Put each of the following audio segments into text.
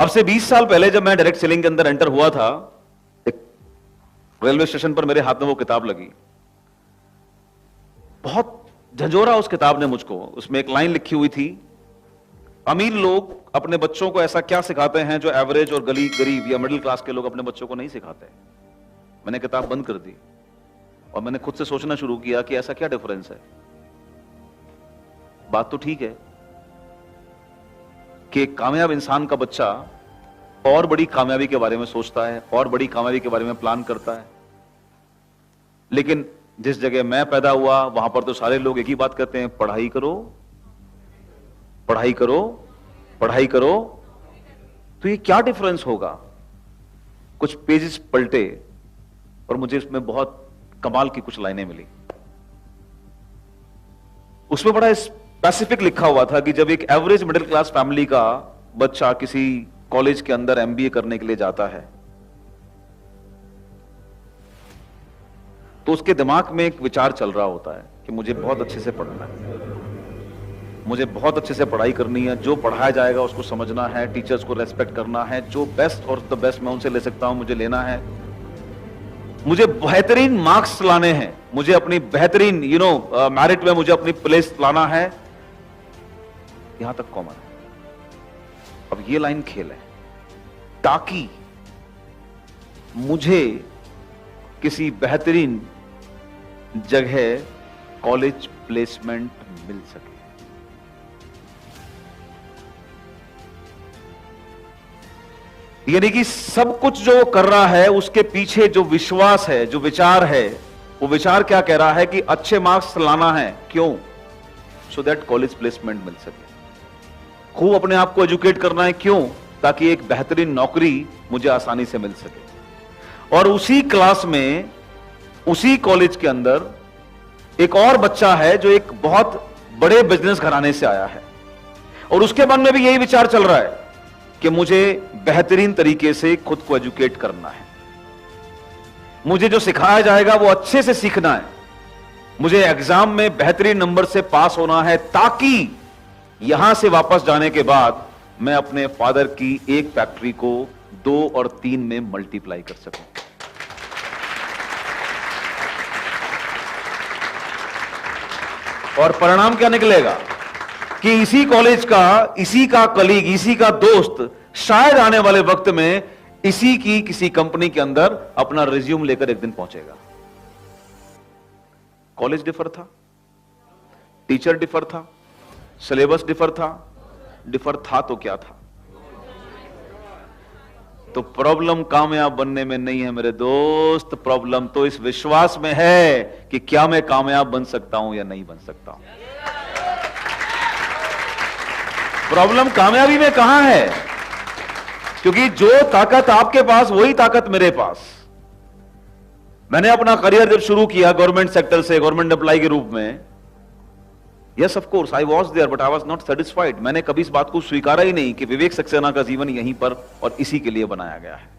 अब से 20 साल पहले जब मैं डायरेक्ट सेलिंग के अंदर एंटर हुआ था, एक रेलवे स्टेशन पर मेरे हाथ में वो किताब लगी, बहुत झंझोरा उस किताब ने मुझको। उसमें एक लाइन लिखी हुई थी, अमीर लोग अपने बच्चों को ऐसा क्या सिखाते हैं जो एवरेज और गरीब या मिडिल क्लास के लोग अपने बच्चों को नहीं सिखाते। मैंने किताब बंद कर दी और मैंने खुद से सोचना शुरू किया कि ऐसा क्या डिफरेंस है। बात तो ठीक है कि एक कामयाब इंसान का बच्चा और बड़ी कामयाबी के बारे में सोचता है, और बड़ी कामयाबी के बारे में प्लान करता है, लेकिन जिस जगह मैं पैदा हुआ वहां पर तो सारे लोग एक ही बात करते हैं, पढ़ाई करो पढ़ाई करो पढ़ाई करो। तो ये क्या डिफरेंस होगा। कुछ पेजेस पलटे और मुझे इसमें बहुत कमाल की कुछ लाइनें मिली। उसमें बड़ा स्पेसिफिक लिखा हुआ था कि जब एक एवरेज मिडिल क्लास फैमिली का बच्चा किसी कॉलेज के अंदर एमबीए करने के लिए जाता है तो उसके दिमाग में एक विचार चल रहा होता है कि मुझे बहुत अच्छे से पढ़ना है, मुझे बहुत अच्छे से पढ़ाई करनी है, जो पढ़ाया जाएगा उसको समझना है, टीचर्स को रेस्पेक्ट करना है, जो बेस्ट और द बेस्ट मैं उनसे ले सकता हूं मुझे लेना है, मुझे बेहतरीन मार्क्स लाने हैं, मुझे अपनी बेहतरीन मेरिट में मुझे अपनी प्लेस लाना है। यहां तक कॉमन है। अब ये लाइन खेल है, ताकि मुझे किसी बेहतरीन जगह कॉलेज प्लेसमेंट मिल सके। यानी कि सब कुछ जो कर रहा है उसके पीछे जो विश्वास है, जो विचार है, वो विचार क्या कह रहा है कि अच्छे मार्क्स लाना है। क्यों? सो दैट कॉलेज प्लेसमेंट मिल सके। खूब अपने आप को एजुकेट करना है। क्यों? ताकि एक बेहतरीन नौकरी मुझे आसानी से मिल सके। और उसी क्लास में, उसी कॉलेज के अंदर एक और बच्चा है जो एक बहुत बड़े बिजनेस घराने से आया है, और उसके मन में भी यही विचार चल रहा है कि मुझे बेहतरीन तरीके से खुद को एजुकेट करना है, मुझे जो सिखाया जाएगा वो अच्छे से सीखना है, मुझे एग्जाम में बेहतरीन नंबर से पास होना है, ताकि यहां से वापस जाने के बाद मैं अपने फादर की एक फैक्ट्री को 2 और 3 में मल्टीप्लाई कर सकूं। और परिणाम क्या निकलेगा कि इसी कॉलेज का, इसी का कलीग, इसी का दोस्त शायद आने वाले वक्त में इसी की किसी कंपनी के अंदर अपना रिज्यूम लेकर एक दिन पहुंचेगा। कॉलेज डिफर था, टीचर डिफर था, सिलेबस डिफर था तो क्या था? तो प्रॉब्लम कामयाब बनने में नहीं है मेरे दोस्त, प्रॉब्लम तो इस विश्वास में है कि क्या मैं कामयाब बन सकता हूं या नहीं बन सकता हूं। प्रॉब्लम कामयाबी में कहां है? क्योंकि जो ताकत आपके पास वही ताकत मेरे पास। मैंने अपना करियर जब शुरू किया गवर्नमेंट सेक्टर से, गवर्नमेंट एम्प्लॉय के रूप में, yes of course I was there but I was not satisfied. मैंने कभी इस बात को स्वीकारा ही नहीं कि विवेक सक्सेना का जीवन यहीं पर और इसी के लिए बनाया गया है।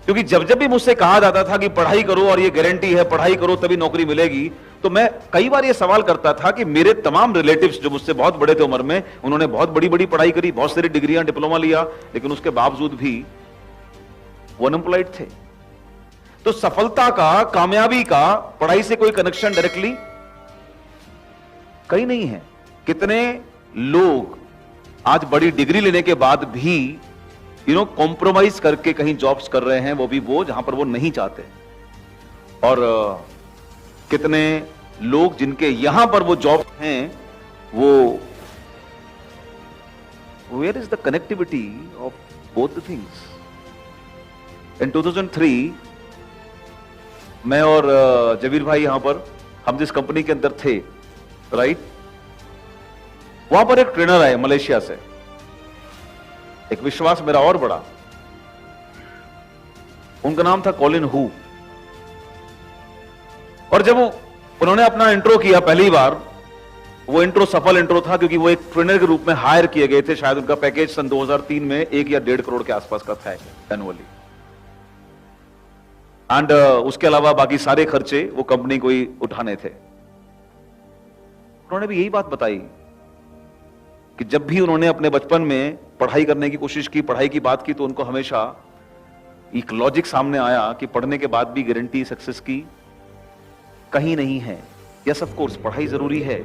क्योंकि जब जब भी मुझसे कहा जाता था कि पढ़ाई करो और ये गारंटी है, पढ़ाई करो तभी नौकरी मिलेगी, तो मैं कई बार ये सवाल करता था कि मेरे तमाम रिलेटिव्स जो मुझसे बहुत बड़े थे उम्र में, उन्होंने बहुत बड़ी बड़ी पढ़ाई करी, बहुत सारी डिग्रियां, डिप्लोमा लिया, लेकिन उसके बावजूद भी वो अनएम्प्लॉयड थे। तो सफलता का, कामयाबी का पढ़ाई से कोई कनेक्शन डायरेक्टली कहीं नहीं है। कितने लोग आज बड़ी डिग्री लेने के बाद भी कॉम्प्रोमाइज करके कहीं जॉब्स कर रहे हैं, वो भी वो जहां पर वो नहीं चाहते। और कितने लोग जिनके यहां पर वो जॉब हैं, वो where is the connectivity of both the things. In 2003 मैं और जबीर भाई यहां पर, हम जिस कंपनी के अंदर थे, राइट, वहां पर एक ट्रेनर आए मलेशिया से, एक विश्वास मेरा और बड़ा। उनका नाम था कॉलिन हू। और जब उन्होंने अपना इंट्रो किया पहली बार, वो इंट्रो सफल इंट्रो था, क्योंकि वो एक ट्रेनर के रूप में हायर किए गए थे। शायद उनका पैकेज सन 2003 में 1 या 1.5 करोड़ के आसपास का था एनुअली, एंड उसके अलावा बाकी सारे खर्चे वो कंपनी को ही उठाने थे। उन्होंने भी यही बात बताई कि जब भी उन्होंने अपने बचपन में पढ़ाई करने की कोशिश की, पढ़ाई की बात की, तो उनको हमेशा एक लॉजिक सामने आया कि पढ़ने के बाद भी गारंटी सक्सेस की कहीं नहीं है। यस ऑफ कोर्स पढ़ाई जरूरी है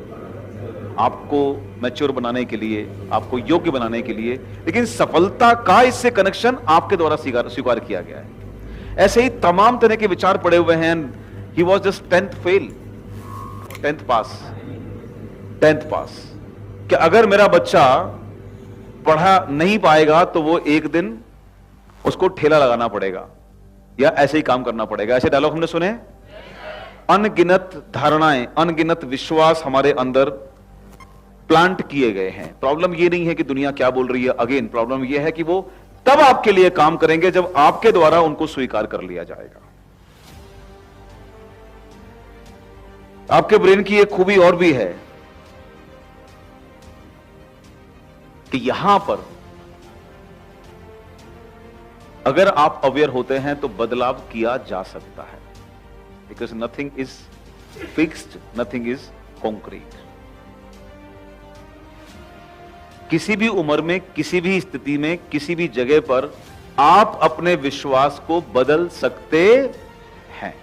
आपको मैच्योर बनाने के लिए, आपको योग्य बनाने के लिए, लेकिन सफलता का इससे कनेक्शन आपके द्वारा स्वीकार किया गया है। ऐसे ही तमाम तरह के विचार पड़े हुए हैं। He was just 10th fail, 10th पास कि अगर मेरा बच्चा पढ़ा नहीं पाएगा तो वो एक दिन उसको ठेला लगाना पड़ेगा या ऐसे ही काम करना पड़ेगा। ऐसे डायलॉग हमने सुने। अनगिनत धारणाएं, अनगिनत विश्वास हमारे अंदर प्लांट किए गए हैं। प्रॉब्लम ये नहीं है कि दुनिया क्या बोल रही है, अगेन प्रॉब्लम ये है कि वो तब आपके लिए काम करेंगे जब आपके द्वारा उनको स्वीकार कर लिया जाएगा। आपके ब्रेन की एक खूबी और भी है कि यहां पर अगर आप अवेयर होते हैं तो बदलाव किया जा सकता है। Because nothing is fixed, nothing is concrete. किसी भी उम्र में, किसी भी स्थिति में, किसी भी जगह पर आप अपने विश्वास को बदल सकते हैं,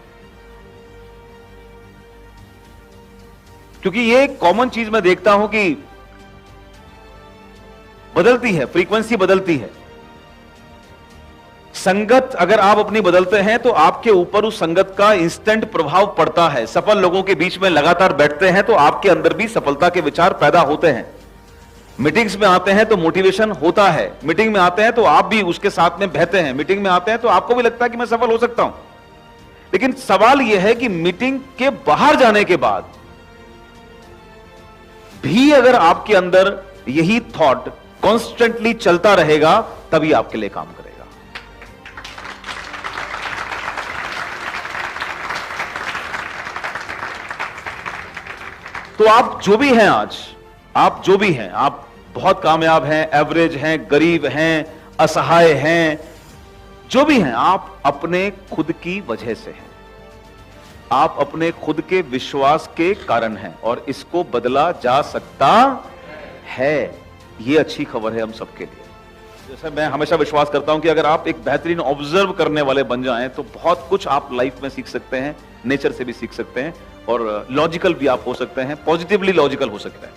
क्योंकि ये कॉमन चीज मैं देखता हूं कि बदलती है, फ्रीक्वेंसी बदलती है। संगत अगर आप अपनी बदलते हैं तो आपके ऊपर उस संगत का इंस्टेंट प्रभाव पड़ता है। सफल लोगों के बीच में लगातार बैठते हैं तो आपके अंदर भी सफलता के विचार पैदा होते हैं। मीटिंग्स में आते हैं तो मोटिवेशन होता है, मीटिंग में आते हैं तो आप भी उसके साथ में बहते हैं, मीटिंग में आते हैं तो आपको भी लगता है कि मैं सफल हो सकता हूं। लेकिन सवाल यह है कि मीटिंग के बाहर जाने के बाद भी अगर आपके अंदर यही थॉट कॉन्स्टेंटली चलता रहेगा तभी आपके लिए काम करेगा। तो आप जो भी हैं आज, आप जो भी हैं, आप बहुत कामयाब हैं, एवरेज हैं, गरीब हैं, असहाय हैं, जो भी हैं, आप अपने खुद की वजह से हैं। आप अपने खुद के विश्वास के कारण हैं और इसको बदला जा सकता है। यह अच्छी खबर है हम सबके लिए। जैसे मैं हमेशा विश्वास करता हूं कि अगर आप एक बेहतरीन ऑब्जर्व करने वाले बन जाएं तो बहुत कुछ आप लाइफ में सीख सकते हैं, नेचर से भी सीख सकते हैं और लॉजिकल भी आप हो सकते हैं, पॉजिटिवली लॉजिकल हो सकते हैं।